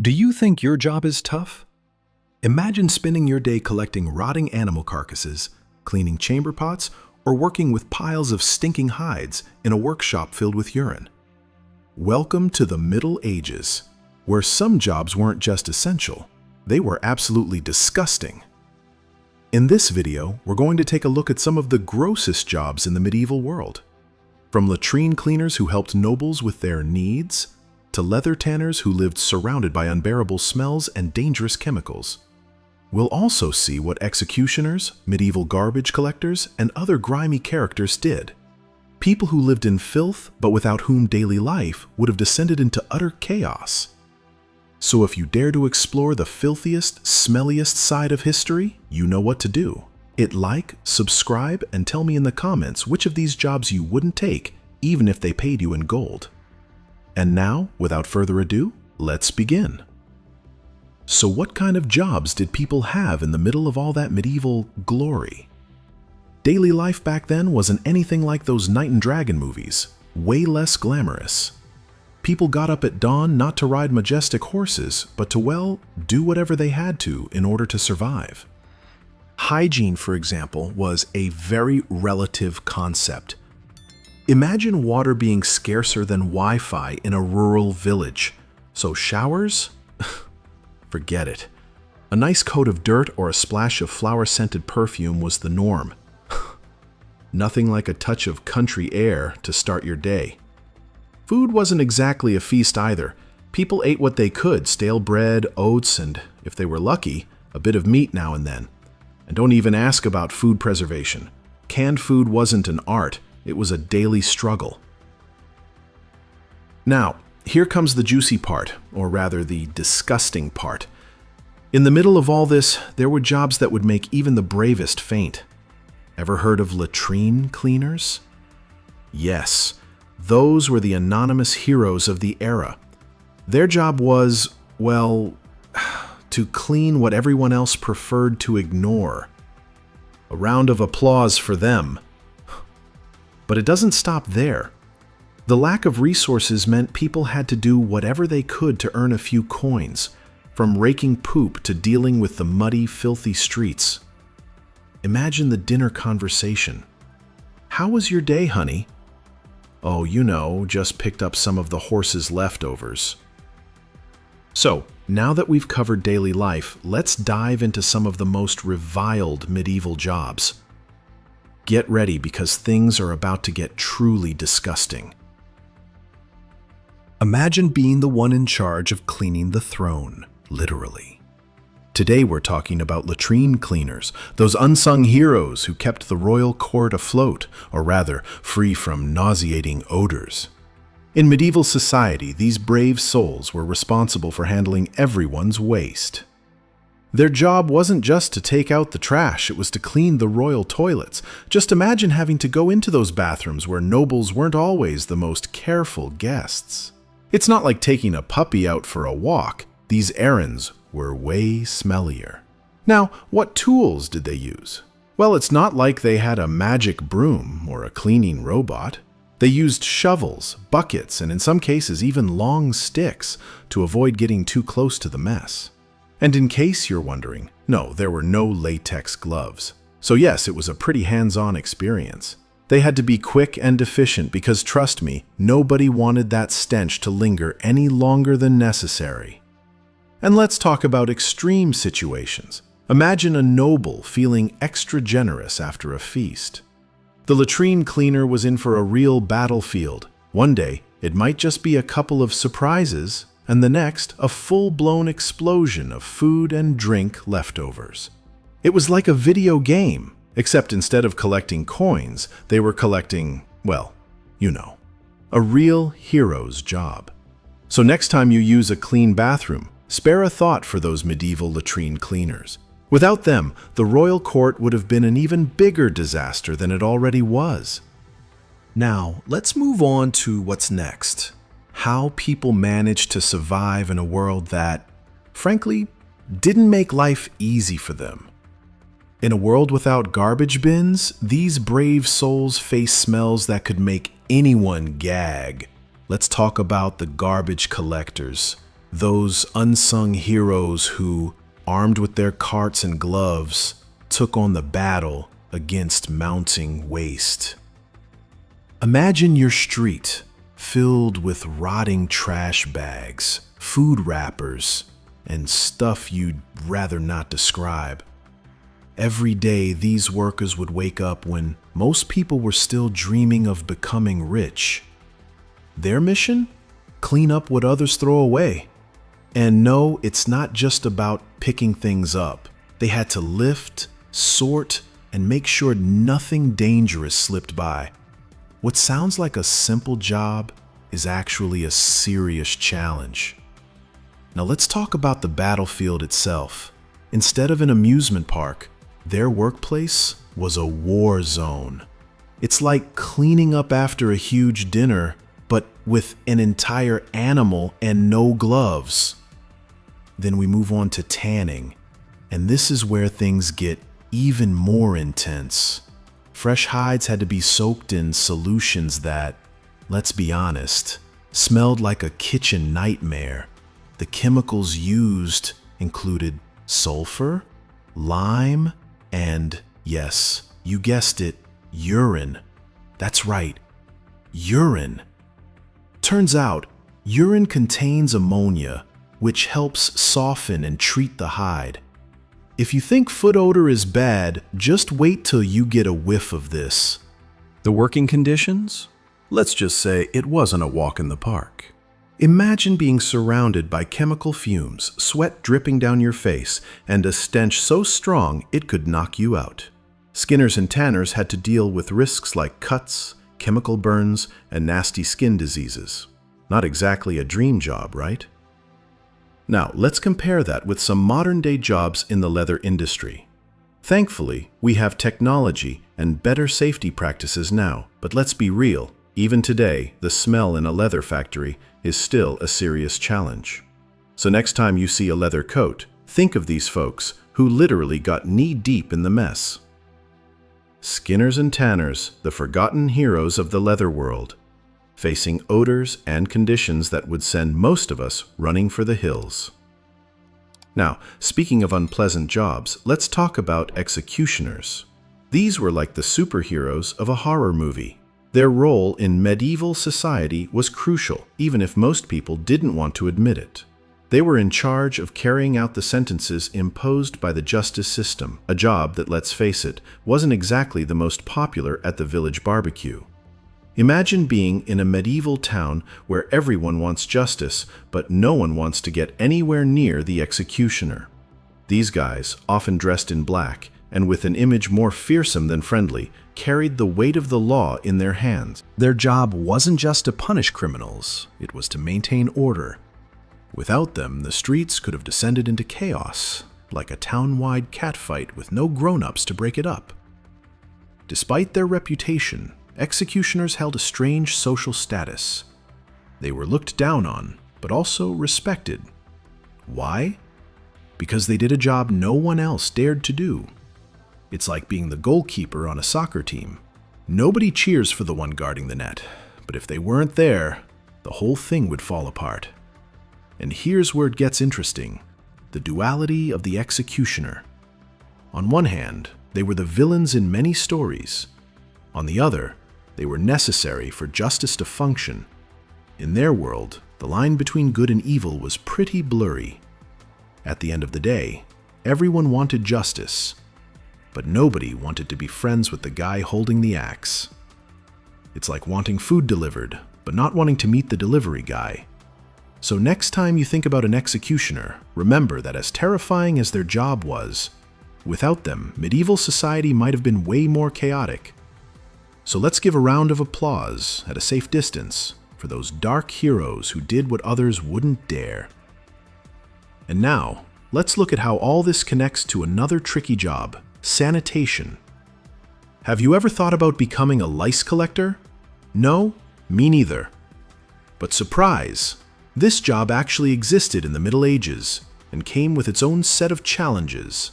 Do you think your job is tough? Imagine spending your day collecting rotting animal carcasses, cleaning chamber pots, or working with piles of stinking hides in a workshop filled with urine. Welcome to the Middle Ages, where some jobs weren't just essential, they were absolutely disgusting. In this video, we're going to take a look at some of the grossest jobs in the medieval world. From latrine cleaners who helped nobles with their needs, to leather tanners who lived surrounded by unbearable smells and dangerous chemicals. We'll also see what executioners, medieval garbage collectors, and other grimy characters did. People who lived in filth, but without whom daily life would have descended into utter chaos. So if you dare to explore the filthiest, smelliest side of history, you know what to do. Hit like, subscribe, and tell me in the comments which of these jobs you wouldn't take, even if they paid you in gold. And now, without further ado, let's begin. So what kind of jobs did people have in the middle of all that medieval glory? Daily life back then wasn't anything like those knight and dragon movies, way less glamorous. People got up at dawn not to ride majestic horses, but to, well, do whatever they had to in order to survive. Hygiene, for example, was a very relative concept. Imagine water being scarcer than Wi-Fi in a rural village. So showers? Forget it. A nice coat of dirt or a splash of flower-scented perfume was the norm. Nothing like a touch of country air to start your day. Food wasn't exactly a feast either. People ate what they could, stale bread, oats, and, if they were lucky, a bit of meat now and then. And don't even ask about food preservation. Canned food wasn't an art. It was a daily struggle. Now, here comes the juicy part, or rather the disgusting part. In the middle of all this, there were jobs that would make even the bravest faint. Ever heard of latrine cleaners? Yes, those were the anonymous heroes of the era. Their job was, well, to clean what everyone else preferred to ignore. A round of applause for them. But it doesn't stop there. The lack of resources meant people had to do whatever they could to earn a few coins, from raking poop to dealing with the muddy, filthy streets. Imagine the dinner conversation. "How was your day, honey?" "Oh, you know, just picked up some of the horse's leftovers." So, now that we've covered daily life, let's dive into some of the most reviled medieval jobs. Get ready because things are about to get truly disgusting. Imagine being the one in charge of cleaning the throne, literally. Today we're talking about latrine cleaners, those unsung heroes who kept the royal court afloat, or rather, free from nauseating odors. In medieval society, these brave souls were responsible for handling everyone's waste. Their job wasn't just to take out the trash, it was to clean the royal toilets. Just imagine having to go into those bathrooms where nobles weren't always the most careful guests. It's not like taking a puppy out for a walk. These errands were way smellier. Now, what tools did they use? Well, it's not like they had a magic broom or a cleaning robot. They used shovels, buckets, and in some cases even long sticks to avoid getting too close to the mess. And in case you're wondering, no, there were no latex gloves. So yes, it was a pretty hands-on experience. They had to be quick and efficient because, trust me, nobody wanted that stench to linger any longer than necessary. And let's talk about extreme situations. Imagine a noble feeling extra generous after a feast. The latrine cleaner was in for a real battlefield. One day, it might just be a couple of surprises, and the next, a full-blown explosion of food and drink leftovers. It was like a video game, except instead of collecting coins, they were collecting, well, you know, a real hero's job. So next time you use a clean bathroom, spare a thought for those medieval latrine cleaners. Without them, the royal court would have been an even bigger disaster than it already was. Now, let's move on to what's next. How people managed to survive in a world that, frankly, didn't make life easy for them. In a world without garbage bins, these brave souls face smells that could make anyone gag. Let's talk about the garbage collectors. Those unsung heroes who, armed with their carts and gloves, took on the battle against mounting waste. Imagine your street filled with rotting trash bags, food wrappers, and stuff you'd rather not describe. Every day, these workers would wake up when most people were still dreaming of becoming rich. Their mission? Clean up what others throw away. And no, it's not just about picking things up. They had to lift, sort, and make sure nothing dangerous slipped by. What sounds like a simple job is actually a serious challenge. Now let's talk about the battlefield itself. Instead of an amusement park, their workplace was a war zone. It's like cleaning up after a huge dinner, but with an entire animal and no gloves. Then we move on to tanning, and this is where things get even more intense. Fresh hides had to be soaked in solutions that, let's be honest, smelled like a kitchen nightmare. The chemicals used included sulfur, lime, and, yes, you guessed it, urine. That's right, urine. Turns out, urine contains ammonia, which helps soften and treat the hide. If you think foot odor is bad, just wait till you get a whiff of this. The working conditions? Let's just say it wasn't a walk in the park. Imagine being surrounded by chemical fumes, sweat dripping down your face, and a stench so strong it could knock you out. Skinners and tanners had to deal with risks like cuts, chemical burns, and nasty skin diseases. Not exactly a dream job, right? Now, let's compare that with some modern-day jobs in the leather industry. Thankfully, we have technology and better safety practices now, but let's be real. Even today, the smell in a leather factory is still a serious challenge. So next time you see a leather coat, think of these folks who literally got knee-deep in the mess. Skinners and tanners, the forgotten heroes of the leather world, facing odors and conditions that would send most of us running for the hills. Now, speaking of unpleasant jobs, let's talk about executioners. These were like the superheroes of a horror movie. Their role in medieval society was crucial, even if most people didn't want to admit it. They were in charge of carrying out the sentences imposed by the justice system, a job that, let's face it, wasn't exactly the most popular at the village barbecue. Imagine being in a medieval town where everyone wants justice, but no one wants to get anywhere near the executioner. These guys, often dressed in black, and with an image more fearsome than friendly, carried the weight of the law in their hands. Their job wasn't just to punish criminals, it was to maintain order. Without them, the streets could have descended into chaos, like a town-wide catfight with no grown-ups to break it up. Despite their reputation, executioners held a strange social status. They were looked down on, but also respected. Why? Because they did a job no one else dared to do. It's like being the goalkeeper on a soccer team. Nobody cheers for the one guarding the net, but if they weren't there, the whole thing would fall apart. And here's where it gets interesting: the duality of the executioner. On one hand, they were the villains in many stories. On the other, they were necessary for justice to function. In their world, the line between good and evil was pretty blurry. At the end of the day, everyone wanted justice, but nobody wanted to be friends with the guy holding the axe. It's like wanting food delivered, but not wanting to meet the delivery guy. So next time you think about an executioner, remember that as terrifying as their job was, without them, medieval society might have been way more chaotic. So let's give a round of applause at a safe distance for those dark heroes who did what others wouldn't dare. And now, let's look at how all this connects to another tricky job: sanitation. Have you ever thought about becoming a lice collector? No? Me neither. But surprise! This job actually existed in the Middle Ages and came with its own set of challenges.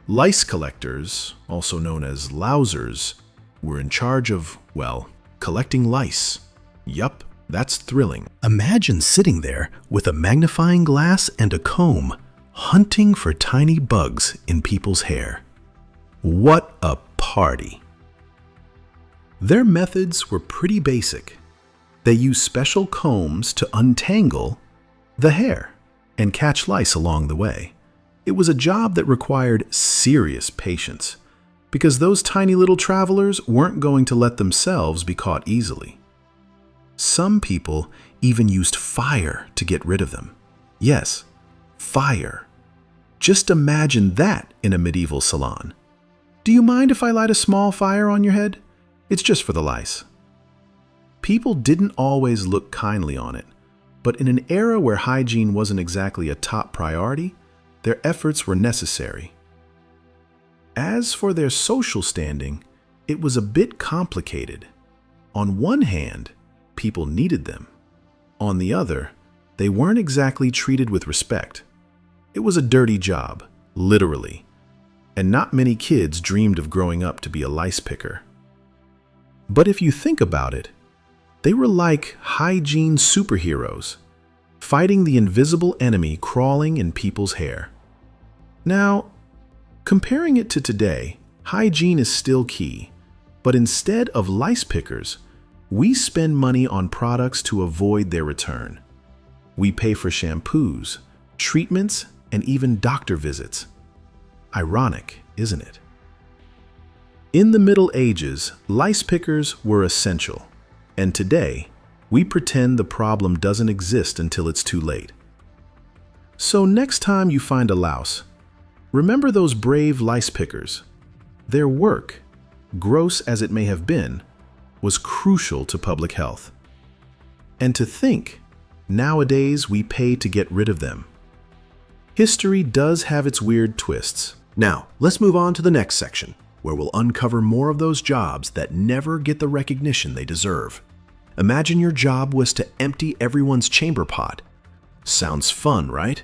Lice collectors, also known as lousers, were in charge of, well, collecting lice. Yup, That's thrilling. Imagine sitting there with a magnifying glass and a comb, hunting for tiny bugs in people's hair. What a party! Their methods were pretty basic. They used special combs to untangle the hair and catch lice along the way. It was a job that required serious patience, because those tiny little travelers weren't going to let themselves be caught easily. Some people even used fire to get rid of them. Yes, fire. Just imagine that in a medieval salon. Do you mind if I light a small fire on your head? It's just for the lice. People didn't always look kindly on it, but in an era where hygiene wasn't exactly a top priority, their efforts were necessary. As for their social standing, it was a bit complicated. On one hand, people needed them. On the other, they weren't exactly treated with respect. It was a dirty job, literally, and not many kids dreamed of growing up to be a lice picker. But if you think about it, they were like hygiene superheroes, fighting the invisible enemy crawling in people's hair. Now, comparing it to today, hygiene is still key, but instead of lice pickers, we spend money on products to avoid their return. We pay for shampoos, treatments, and even doctor visits. Ironic, isn't it? In the Middle Ages, lice pickers were essential, and today, we pretend the problem doesn't exist until it's too late. So next time you find a louse, remember those brave lice pickers. Their work, gross as it may have been, was crucial to public health. And to think, nowadays we pay to get rid of them. History does have its weird twists. Now, let's move on to the next section, where we'll uncover more of those jobs that never get the recognition they deserve. Imagine your job was to empty everyone's chamber pot. Sounds fun, right?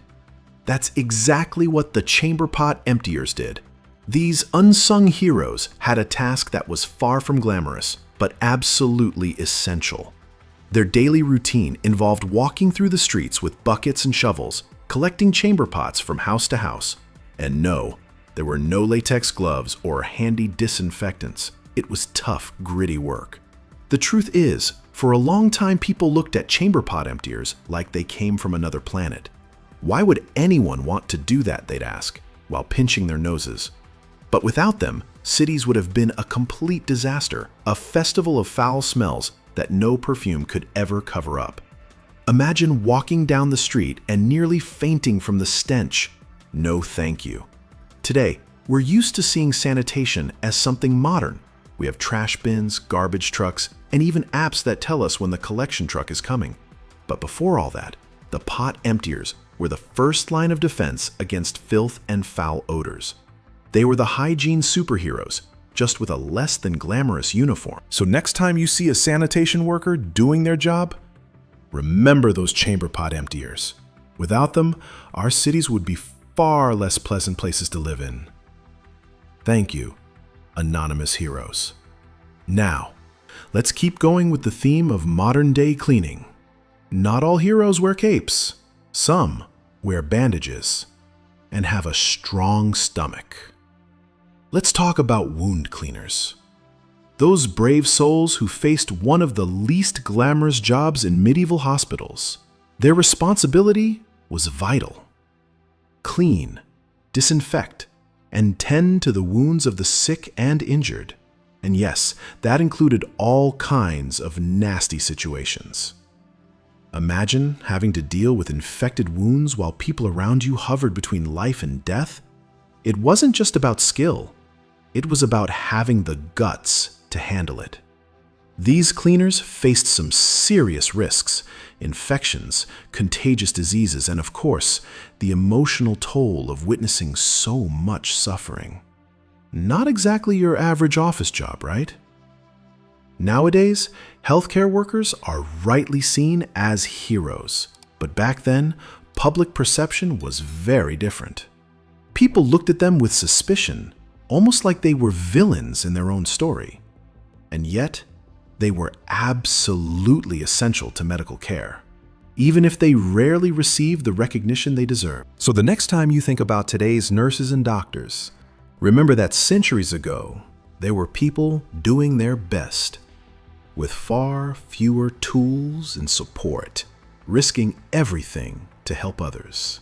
That's exactly what the chamber pot emptiers did. These unsung heroes had a task that was far from glamorous, but absolutely essential. Their daily routine involved walking through the streets with buckets and shovels, collecting chamber pots from house to house. And no, there were no latex gloves or handy disinfectants. It was tough, gritty work. The truth is, for a long time people looked at chamber pot emptiers like they came from another planet. Why would anyone want to do that, they'd ask, while pinching their noses. But without them, cities would have been a complete disaster, a festival of foul smells that no perfume could ever cover up. Imagine walking down the street and nearly fainting from the stench. No thank you. Today, we're used to seeing sanitation as something modern. We have trash bins, garbage trucks, and even apps that tell us when the collection truck is coming. But before all that, the pot emptiers were the first line of defense against filth and foul odors. They were the hygiene superheroes, just with a less than glamorous uniform. So next time you see a sanitation worker doing their job, remember those chamber pot emptiers. Without them, our cities would be far less pleasant places to live in. Thank you, anonymous heroes. Now, let's keep going with the theme of modern-day cleaning. Not all heroes wear capes. Some wear bandages and have a strong stomach. Let's talk about wound cleaners. Those brave souls who faced one of the least glamorous jobs in medieval hospitals. Their responsibility was vital. Clean, disinfect, and tend to the wounds of the sick and injured. And yes, that included all kinds of nasty situations. Imagine having to deal with infected wounds while people around you hovered between life and death. It wasn't just about skill. It was about having the guts to handle it. These cleaners faced some serious risks: infections, contagious diseases, and of course, the emotional toll of witnessing so much suffering. Not exactly your average office job, right? Nowadays, healthcare workers are rightly seen as heroes, but back then, public perception was very different. People looked at them with suspicion, almost like they were villains in their own story. And yet, They were absolutely essential to medical care, even if they rarely received the recognition they deserve. So the next time you think about today's nurses and doctors, remember that centuries ago, there were people doing their best with far fewer tools and support, risking everything to help others.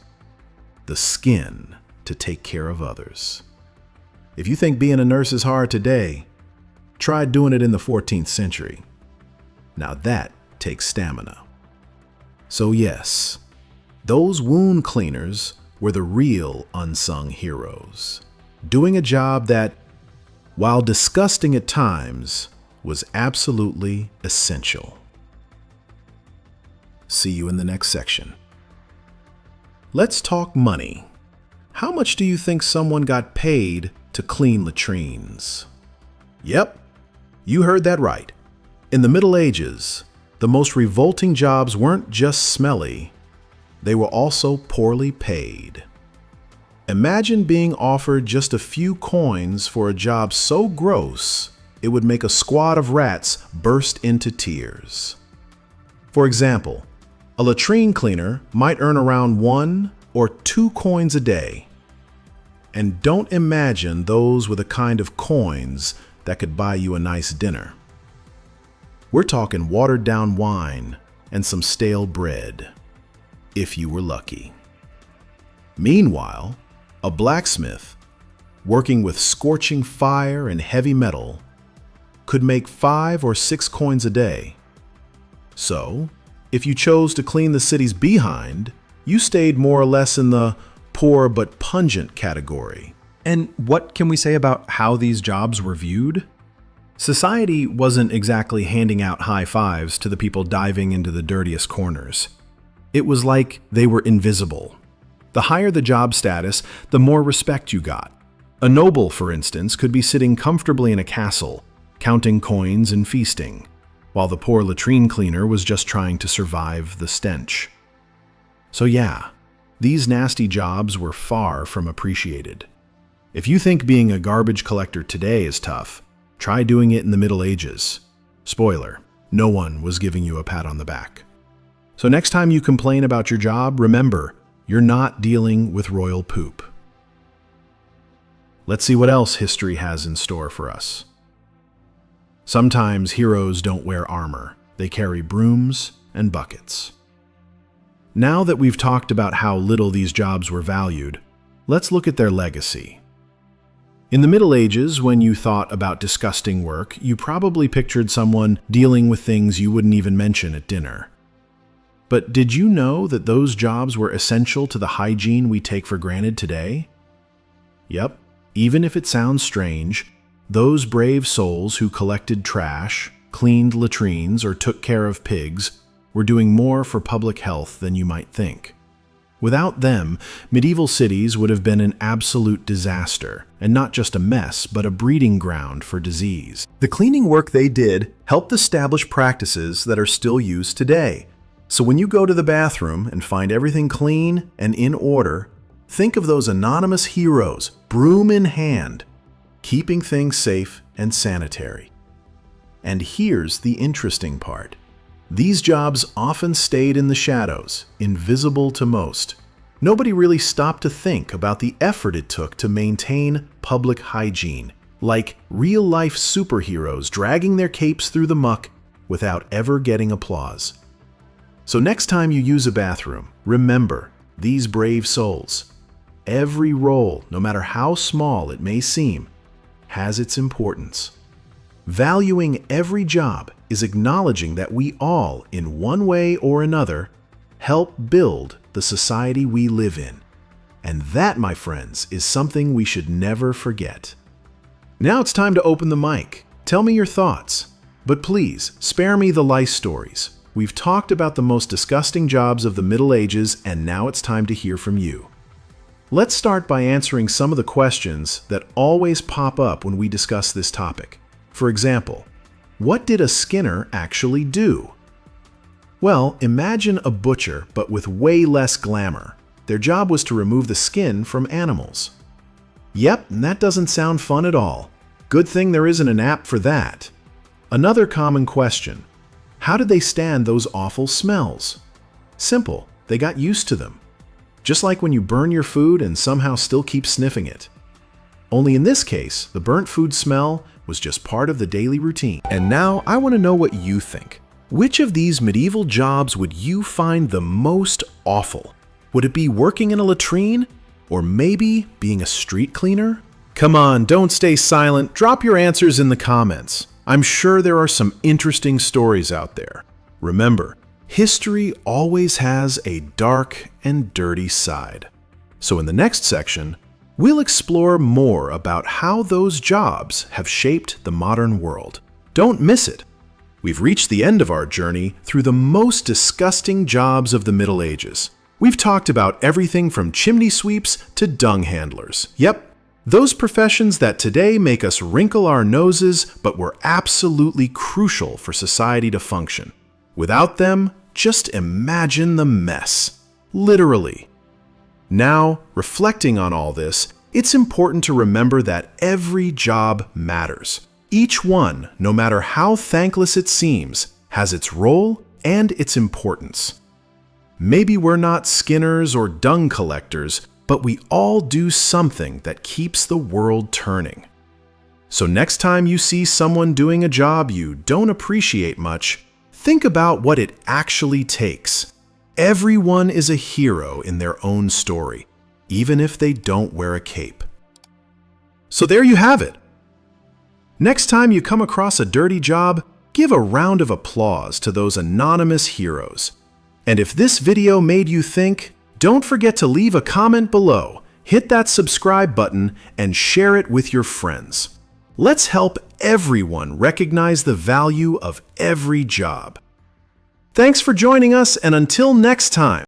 The skin to take care of others. If you think being a nurse is hard today, try doing it in the 14th century. Now that takes stamina. So yes, those wound cleaners were the real unsung heroes, doing a job that, while disgusting at times, was absolutely essential. See you in the next section. Let's talk money. How much do you think someone got paid to clean latrines? Yep, you heard that right. In the Middle Ages, the most revolting jobs weren't just smelly, they were also poorly paid. Imagine being offered just a few coins for a job so gross it would make a squad of rats burst into tears. For example, a latrine cleaner might earn around 1 or 2 coins a day. And don't imagine those were the kind of coins that could buy you a nice dinner. We're talking watered-down wine and some stale bread, if you were lucky. Meanwhile, a blacksmith, working with scorching fire and heavy metal, could make 5 or 6 coins a day. So, if you chose to clean the city's behind, you stayed more or less in the poor but pungent category. And what can we say about how these jobs were viewed? Society wasn't exactly handing out high fives to the people diving into the dirtiest corners. It was like they were invisible. The higher the job status, the more respect you got. A noble, for instance, could be sitting comfortably in a castle, counting coins and feasting, while the poor latrine cleaner was just trying to survive the stench. So yeah, these nasty jobs were far from appreciated. If you think being a garbage collector today is tough, try doing it in the Middle Ages. Spoiler, no one was giving you a pat on the back. So next time you complain about your job, remember, you're not dealing with royal poop. Let's see what else history has in store for us. Sometimes heroes don't wear armor. They carry brooms and buckets. Now that we've talked about how little these jobs were valued, let's look at their legacy. In the Middle Ages, when you thought about disgusting work, you probably pictured someone dealing with things you wouldn't even mention at dinner. But did you know that those jobs were essential to the hygiene we take for granted today? Yep, even if it sounds strange, those brave souls who collected trash, cleaned latrines, or took care of pigs were doing more for public health than you might think. Without them, medieval cities would have been an absolute disaster, and not just a mess, but a breeding ground for disease. The cleaning work they did helped establish practices that are still used today. So when you go to the bathroom and find everything clean and in order, think of those anonymous heroes, broom in hand, keeping things safe and sanitary. And here's the interesting part. These jobs often stayed in the shadows, invisible to most. Nobody really stopped to think about the effort it took to maintain public hygiene, like real-life superheroes dragging their capes through the muck without ever getting applause. So next time you use a bathroom, remember these brave souls. Every role, no matter how small it may seem, has its importance. Valuing every job is acknowledging that we all, in one way or another, help build the society we live in. And that, my friends, is something we should never forget. Now it's time to open the mic. Tell me your thoughts. But please, spare me the lice stories. We've talked about the most disgusting jobs of the Middle Ages, and now it's time to hear from you. Let's start by answering some of the questions that always pop up when we discuss this topic. For example, what did a skinner actually do? Well, imagine a butcher, but with way less glamour. Their job was to remove the skin from animals. Yep, and that doesn't sound fun at all. Good thing there isn't an app for that. Another common question: how did they stand those awful smells? Simple, they got used to them. Just like when you burn your food and somehow still keep sniffing it. Only in this case, the burnt food smell was just part of the daily routine. And now I want to know what you think. Which of these medieval jobs would you find the most awful? Would it be working in a latrine? Or maybe being a street cleaner? Come on, don't stay silent. Drop your answers in the comments. I'm sure there are some interesting stories out there. Remember, history always has a dark and dirty side. So in the next section, we'll explore more about how those jobs have shaped the modern world. Don't miss it. We've reached the end of our journey through the most disgusting jobs of the Middle Ages. We've talked about everything from chimney sweeps to dung handlers. Yep, those professions that today make us wrinkle our noses but were absolutely crucial for society to function. Without them, just imagine the mess. Literally. Now, reflecting on all this, it's important to remember that every job matters. Each one, no matter how thankless it seems, has its role and its importance. Maybe we're not skinners or dung collectors, but we all do something that keeps the world turning. So next time you see someone doing a job you don't appreciate much, think about what it actually takes. Everyone is a hero in their own story, even if they don't wear a cape. So there you have it. Next time you come across a dirty job, give a round of applause to those anonymous heroes. And if this video made you think, don't forget to leave a comment below, hit that subscribe button, and share it with your friends. Let's help everyone recognize the value of every job. Thanks for joining us, and until next time.